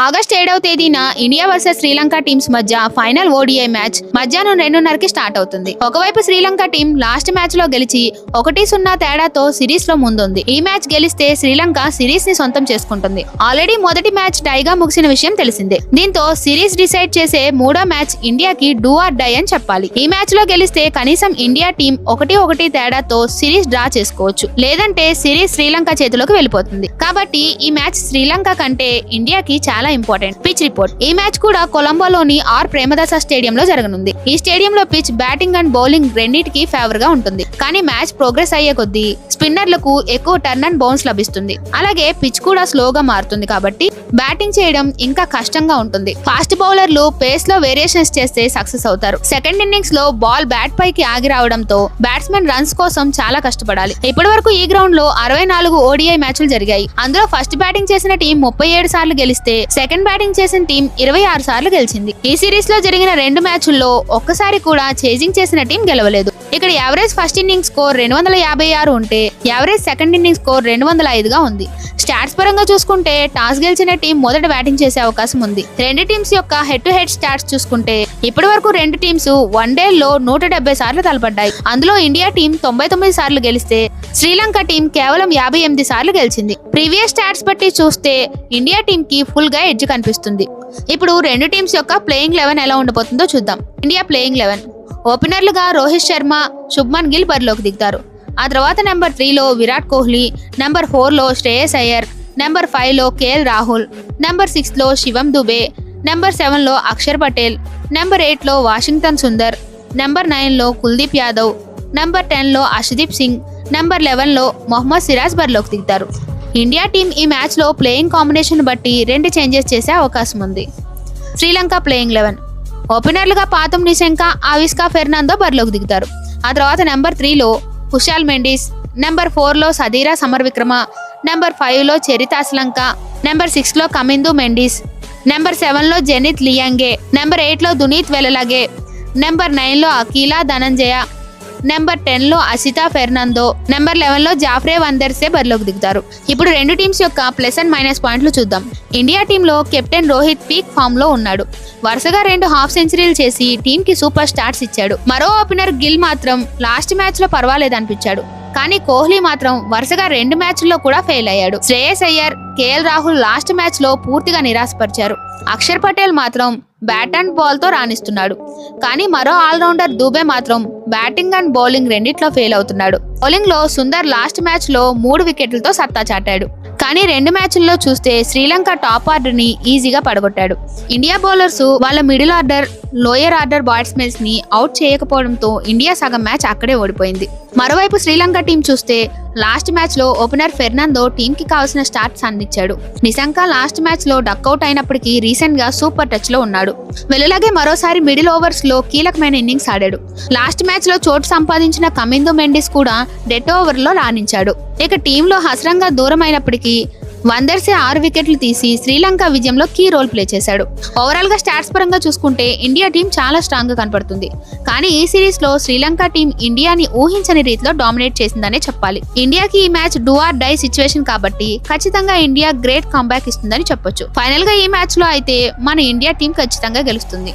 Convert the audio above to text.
August 7వ తేదీన India versus Sri Lanka teams మధ్య ఫైనల్ ఓడిఐ మ్యాచ్ మధ్యాహ్నం 2:30కి స్టార్ట్ అవుతుంది. ఒకవైపు శ్రీలంక టీం లాస్ట్ మ్యాచ్ లో గెలిచి 1-0 తేడాతో సిరీస్ లో ముందుంది. ఈ మ్యాచ్ గెలిస్తే శ్రీలంక సిరీస్ ని సొంతం చేసుకుంటుంది. ఆల్రెడీ మొదటి మ్యాచ్ టైగా ముగిసిన విషయం తెలిసిందే. దీంతో సిరీస్ డిసైడ్ చేసే మూడో మ్యాచ్ ఇండియాకి డూ ఆర్ డై అని చెప్పాలి. ఈ మ్యాచ్ లో గెలిస్తే కనీసం ఇండియా టీం 1-1 తేడాతో సిరీస్ డ్రా చేసుకోవచ్చు, లేదంటే సిరీస్ శ్రీలంక చేతిలోకి వెళ్ళిపోతుంది. కాబట్టి ఈ మ్యాచ్ శ్రీలంక కంటే ఇండియాకి చాలా ఇంపార్టెంట్. Pitch report. ఈ మ్యాచ్ కూడా కొలంబోలోని ఆర్ ప్రేమదాస స్టేడియంలో జరగనుంది. ఈ స్టేడియంలో పిచ్ బ్యాటింగ్ అండ్ బౌలింగ్ రెండింటికి ఫేవర్ గా ఉంటుంది. కానీ మ్యాచ్ ప్రోగ్రెస్ అయ్యే కొద్దీ స్పిన్నర్లకు ఎక్కువ టర్న్ అండ్ బౌన్స్ లభిస్తుంది. అలాగే పిచ్ కూడా స్లోగా మారుతుంది కాబట్టి బ్యాటింగ్ చేయడం ఇంకా కష్టంగా ఉంటుంది. ఫాస్ట్ బౌలర్లు పేస్ లో వేరియేషన్స్ చేస్తే సక్సెస్ అవుతారు. సెకండ్ ఇన్నింగ్స్ లో బాల్ బ్యాట్ పైకి ఆగి రావడంతో బ్యాట్స్మెన్ రన్స్ కోసం చాలా కష్టపడాలి. ఇప్పటి వరకు ఈ గ్రౌండ్ లో 64 ఓడిఐ మ్యాచ్లు జరిగాయి. అందులో ఫస్ట్ బ్యాటింగ్ చేసిన టీం 37 సార్లు గెలిస్తే సెకండ్ బ్యాటింగ్ చేసిన టీం 26 సార్లు గెలిచింది. ఈ సిరీస్ లో జరిగిన 2 మ్యాచ్ల్లో ఒక్కసారి కూడా చేజింగ్ చేసిన టీం గెలవలేదు. ఇక్కడ యావరేజ్ ఫస్ట్ ఇన్నింగ్ స్కోర్ 256 ఉంటే యావరేజ్ సెకండ్ ఇన్నింగ్ స్కోర్ 205 గా ఉంది. స్టాట్స్ పరంగా చూసుకుంటే టాస్ గెలిచిన టీం మొదట బ్యాటింగ్ చేసే అవకాశం ఉంది. రెండు టీమ్స్ యొక్క హెడ్ టు హెడ్ స్టాట్స్ చూసుకుంటే ఇప్పటి వరకు రెండు టీమ్స్ వన్డేల్లో 170 సార్లు తలపడ్డాయి. అందులో ఇండియా టీం 99 సార్లు గెలిస్తే శ్రీలంక టీం కేవలం 58 సార్లు గెలిచింది. ప్రీవియస్ స్టాట్స్ బట్టి చూస్తే ఇండియా టీం కి ఫుల్ గా ఎడ్జ్ కనిపిస్తుంది. ఇప్పుడు రెండు టీమ్స్ యొక్క ప్లేయింగ్ 11 ఎలా ఉండబోతుందో చూద్దాం. ఇండియా ప్లేయింగ్ 11. ఓపెనర్లుగా రోహిత్ శర్మ, శుభ్మన్ గిల్ బరిలోకి దిగుతారు. ఆ తర్వాత నెంబర్ 3లో విరాట్ కోహ్లీ, నెంబర్ 4లో శ్రేయస్ అయ్యర్, నెంబర్ 5లో కేఎల్ రాహుల్, నెంబర్ 6లో శివం దుబే, నెంబర్ 7లో అక్షర్ పటేల్, నెంబర్ 8లో వాషింగ్టన్ సుందర్, నెంబర్ 9లో కుల్దీప్ యాదవ్, నెంబర్ 10లో అర్షదీప్ సింగ్, నెంబర్ 11లో మొహమ్మద్ సిరాజ్ బరిలోకి దిగుతారు. ఇండియా టీం ఈ మ్యాచ్ లో ప్లేయింగ్ కాంబినేషన్ బట్టి 2 చేంజెస్ చేసే అవకాశం ఉంది. శ్రీలంక ప్లేయింగ్ 11. ఓపెనర్లుగా పాతం నిశంక, ఆవిస్కా ఫెర్నాందో బరిలోకి దిగుతారు. ఆ తర్వాత నెంబర్ 3లో కుశాల్ మెండిస్, నెంబర్ 4లో సదీరా సమర్విక్రమ, నెంబర్ 5లో చరిత అస్లంక, నెంబర్ 6లో కమిందు మెండిస్, నెంబర్ 7లో జెనిత్ లియాంగే, నెంబర్ 8లో దునీత్ వెలలగే, నెంబర్ 9లో అకీలా ధనంజయ, నెంబర్ 10లో అసితా ఫెర్నాందో, నెంబర్ 11లో జాఫ్రే వందర్సే బరిలోకి దిగుతారు. ఇప్పుడు రెండు టీమ్స్ యొక్క ప్లస్ అండ్ మైనస్ పాయింట్లు చూద్దాం. ఇండియా టీంలో కెప్టెన్ రోహిత్ పీక్ ఫామ్ లో ఉన్నాడు. వరుసగా 2 హాఫ్ సెంచరీలు చేసి టీం కి సూపర్ స్టార్ట్స్ ఇచ్చాడు. మరో ఓపెనర్ గిల్ మాత్రం లాస్ట్ మ్యాచ్ లో పర్వాలేదనిపించాడు. కానీ కోహ్లీ మాత్రం వరుసగా 2 మ్యాచ్ల్లో కూడా ఫెయిల్ అయ్యాడు. Shreyas Iyer, KL Rahul last match లో పూర్తిగా నిరాశపరిచారు. అక్షర్ పటేల్ మాత్రం బ్యాట్ అండ్ బాల్ తో రాణిస్తున్నాడు. కానీ మరో ఆల్రౌండర్ దూబే మాత్రం బ్యాటింగ్ అండ్ బౌలింగ్ రెండిట్లో ఫెయిల్ అవుతున్నాడు. బౌలింగ్ లో సుందర్ లాస్ట్ మ్యాచ్ లో 3 వికెట్లతో సత్తా చాటాడు. కానీ 2 మ్యాచ్ల్లో చూస్తే శ్రీలంక టాప్ ఆర్డర్ ని ఈజీగా పడగొట్టాడు. ఇండియా బౌలర్స్ వాళ్ళ middle order, lower order batsmen ని అవుట్ చేయకపోవడంతో ఇండియా సగం మ్యాచ్ అక్కడే ఓడిపోయింది. మరోవైపు శ్రీలంక టీం చూస్తే లాస్ట్ మ్యాచ్ లో ఓపెనర్ ఫెర్నాందో టీం కి కావాల్సిన స్టార్ట్స్ అందించాడు. నిశంక లాస్ట్ మ్యాచ్ లో డక్అవుట్ అయినప్పటికీ రీసెంట్ గా సూపర్ టచ్ లో ఉన్నాడు. వెలులాగే మరోసారి మిడిల్ ఓవర్స్ లో కీలకమైన ఇన్నింగ్స్ ఆడాడు. లాస్ట్ మ్యాచ్ లో చోటు సంపాదించిన కమిందు మెండిస్ కూడా డెడ్ ఓవర్ లో రాణించాడు. ఇక టీంలో హసరంగా దూరం అయినప్పటికీ వందర్సే 6 వికెట్లు తీసి శ్రీలంక విజయంలో కీ రోల్ ప్లే చేశాడు. ఓవరాల్ గా స్టాట్స్ పరంగా చూసుకుంటే ఇండియా టీం చాలా స్ట్రాంగ్ గా కనపడుతుంది. కానీ ఈ సిరీస్ లో శ్రీలంక టీం ఇండియాని ఊహించని రీతిలో డామినేట్ చేసిందనే చెప్పాలి. ఇండియాకి ఈ match do or die situation కాబట్టి ఖచ్చితంగా ఇండియా గ్రేట్ కంబ్యాక్ ఇస్తుందని చెప్పొచ్చు. ఫైనల్ గా ఈ మ్యాచ్ లో అయితే మన ఇండియా టీం ఖచ్చితంగా గెలుస్తుంది.